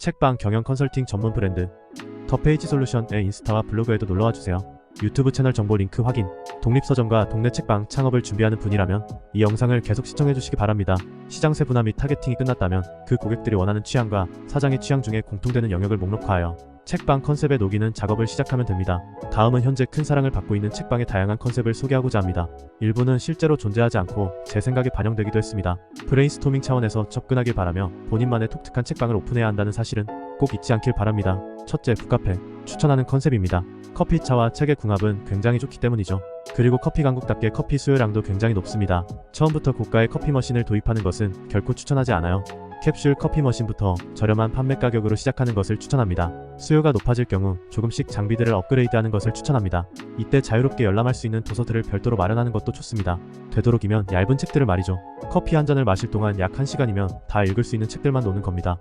책방 경영 컨설팅 전문 브랜드 더페이지 솔루션의 인스타와 블로그에도 놀러와주세요. 유튜브 채널 정보 링크 확인. 독립서점과 동네 책방 창업을 준비하는 분이라면 이 영상을 계속 시청해주시기 바랍니다. 시장세 분화 및 타겟팅이 끝났다면 그 고객들이 원하는 취향과 사장의 취향 중에 공통되는 영역을 목록화하여 책방 컨셉에 녹이는 작업을 시작하면 됩니다. 다음은 현재 큰 사랑을 받고 있는 책방의 다양한 컨셉을 소개하고자 합니다. 일부는 실제로 존재하지 않고 제 생각에 반영되기도 했습니다. 브레인스토밍 차원에서 접근하길 바라며 본인만의 독특한 책방을 오픈해야 한다는 사실은 꼭 잊지 않길 바랍니다. 첫째, 북카페. 추천하는 컨셉입니다. 커피, 차와 책의 궁합은 굉장히 좋기 때문이죠. 그리고 커피 강국답게 커피 수요량도 굉장히 높습니다. 처음부터 고가의 커피 머신을 도입하는 것은 결코 추천하지 않아요. 캡슐 커피 머신부터 저렴한 판매 가격으로 시작하는 것을 추천합니다. 수요가 높아질 경우 조금씩 장비들을 업그레이드하는 것을 추천합니다. 이때 자유롭게 열람할 수 있는 도서들을 별도로 마련하는 것도 좋습니다. 되도록이면 얇은 책들을 말이죠. 커피 한 잔을 마실 동안 약 1시간이면 다 읽을 수 있는 책들만 놓는 겁니다.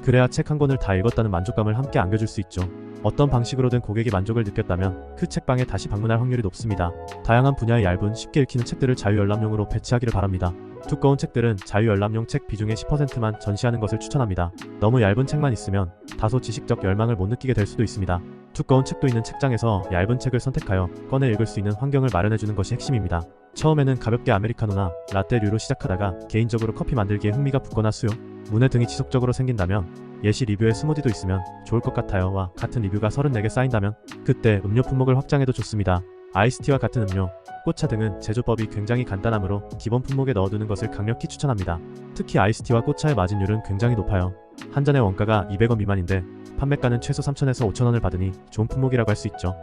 그래야 책 한 권을 다 읽었다는 만족감을 함께 안겨줄 수 있죠. 어떤 방식으로든 고객이 만족을 느꼈다면 그 책방에 다시 방문할 확률이 높습니다. 다양한 분야의 얇은 쉽게 읽히는 책들을 자유열람용으로 배치하기를 바랍니다. 두꺼운 책들은 자유열람용 책 비중의 10%만 전시하는 것을 추천합니다. 너무 얇은 책만 있으면 다소 지식적 열망을 못 느끼게 될 수도 있습니다. 두꺼운 책도 있는 책장에서 얇은 책을 선택하여 꺼내 읽을 수 있는 환경을 마련해주는 것이 핵심입니다. 처음에는 가볍게 아메리카노나 라떼류로 시작하다가 개인적으로 커피 만들기에 흥미가 붙거나 수요, 문해 등이 지속적으로 생긴다면 예시 리뷰에 스무디도 있으면 좋을 것 같아요 와 같은 리뷰가 34개 쌓인다면 그때 음료 품목을 확장해도 좋습니다. 아이스티와 같은 음료, 꽃차 등은 제조법이 굉장히 간단하므로 기본 품목에 넣어두는 것을 강력히 추천합니다. 특히 아이스티와 꽃차의 마진율은 굉장히 높아요. 한 잔의 원가가 200원 미만인데 판매가는 최소 3,000에서 5,000원을 받으니 좋은 품목이라고 할 수 있죠.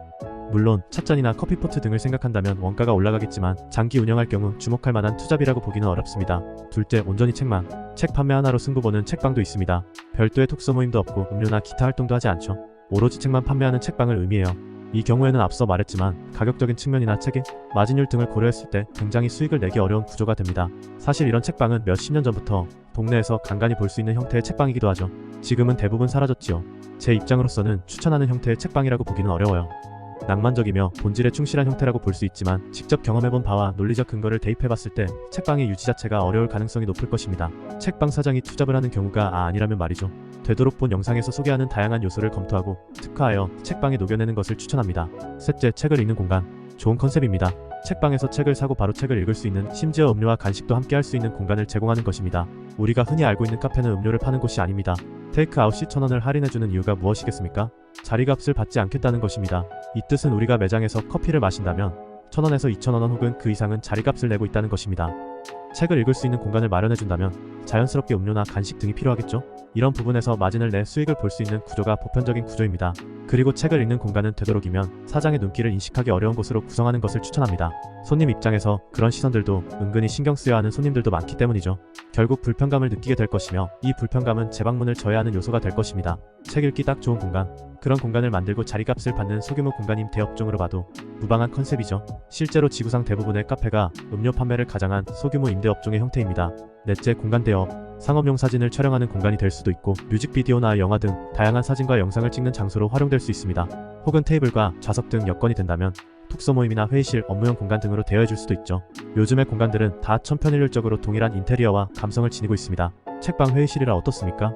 물론 찻잔이나 커피포트 등을 생각한다면 원가가 올라가겠지만 장기 운영할 경우 주목할 만한 투잡이라고 보기는 어렵습니다. 둘째, 온전히 책만. 책 판매 하나로 승부 보는 책방도 있습니다. 별도의 톡소 모임도 없고 음료나 기타 활동도 하지 않죠. 오로지 책만 판매하는 책방을 의미해요. 이 경우에는 앞서 말했지만 가격적인 측면이나 책의 마진율 등을 고려했을 때 굉장히 수익을 내기 어려운 구조가 됩니다. 사실 이런 책방은 몇십 년 전부터 동네에서 간간히 볼 수 있는 형태의 책방이기도 하죠. 지금은 대부분 사라졌지요. 제 입장으로서는 추천하는 형태의 책방이라고 보기는 어려워요. 낭만적이며 본질에 충실한 형태라고 볼 수 있지만 직접 경험해본 바와 논리적 근거를 대입해봤을 때 책방의 유지 자체가 어려울 가능성이 높을 것입니다. 책방 사장이 투잡을 하는 경우가 아니라면 말이죠. 되도록 본 영상에서 소개하는 다양한 요소를 검토하고 특화하여 책방에 녹여내는 것을 추천합니다. 셋째, 책을 읽는 공간. 좋은 컨셉입니다. 책방에서 책을 사고 바로 책을 읽을 수 있는, 심지어 음료와 간식도 함께 할 수 있는 공간을 제공하는 것입니다. 우리가 흔히 알고 있는 카페는 음료를 파는 곳이 아닙니다. 테이크아웃 시 1,000원을 할인해주는 이유가 무엇이겠습니까? 자리값을 받지 않겠다는 것입니다. 이 뜻은 우리가 매장에서 커피를 마신다면 1,000원에서 2,000원 혹은 그 이상은 자리값을 내고 있다는 것입니다. 책을 읽을 수 있는 공간을 마련해준다면 자연스럽게 음료나 간식 등이 필요하겠죠? 이런 부분에서 마진을 내 수익을 볼 수 있는 구조가 보편적인 구조입니다. 그리고 책을 읽는 공간은 되도록이면 사장의 눈길을 인식하기 어려운 곳으로 구성하는 것을 추천합니다. 손님 입장에서 그런 시선들도 은근히 신경 쓰여야 하는 손님들도 많기 때문이죠. 결국 불편감을 느끼게 될 것이며 이 불편감은 재방문을 저해하는 요소가 될 것입니다. 책 읽기 딱 좋은 공간. 그런 공간을 만들고 자리값을 받는 소규모 공간임 대업종으로 봐도 무방한 컨셉이죠. 실제로 지구상 대부분의 카페가 음료 판매를 가장한 소규모 임대업종의 형태입니다. 넷째, 공간 대업. 상업용 사진을 촬영하는 공간이 될 수도 있고 뮤직비디오나 영화 등 다양한 사진과 영상을 찍는 장소로 활용될 수 있습니다. 혹은 테이블과 좌석 등 여건이 된다면 톡소 모임이나 회의실, 업무용 공간 등으로 대여해줄 수도 있죠. 요즘의 공간들은 다 천편일률적으로 동일한 인테리어와 감성을 지니고 있습니다. 책방 회의실이라 어떻습니까?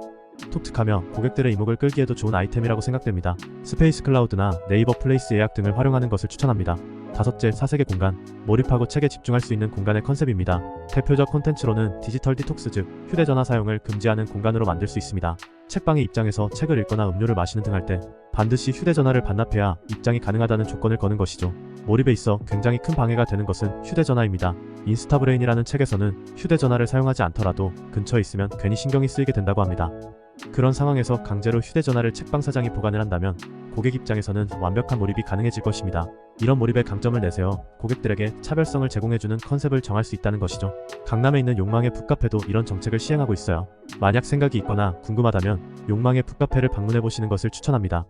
독특하며 고객들의 이목을 끌기에도 좋은 아이템이라고 생각됩니다. 스페이스 클라우드나 네이버 플레이스 예약 등을 활용하는 것을 추천합니다. 다섯째, 사색의 공간. 몰입하고 책에 집중할 수 있는 공간의 컨셉입니다. 대표적 콘텐츠로는 디지털 디톡스, 즉 휴대전화 사용을 금지하는 공간으로 만들 수 있습니다. 책방의 입장에서 책을 읽거나 음료를 마시는 등 할 때 반드시 휴대전화를 반납해야 입장이 가능하다는 조건을 거는 것이죠. 몰입에 있어 굉장히 큰 방해가 되는 것은 휴대전화입니다. 인스타브레인이라는 책에서는 휴대전화를 사용하지 않더라도 근처에 있으면 괜히 신경이 쓰이게 된다고 합니다. 그런 상황에서 강제로 휴대전화를 책방 사장이 보관을 한다면 고객 입장에서는 완벽한 몰입이 가능해질 것입니다. 이런 몰입의 강점을 내세워 고객들에게 차별성을 제공해주는 컨셉을 정할 수 있다는 것이죠. 강남에 있는 욕망의 북카페도 이런 정책을 시행하고 있어요. 만약 생각이 있거나 궁금하다면 욕망의 북카페를 방문해보시는 것을 추천합니다.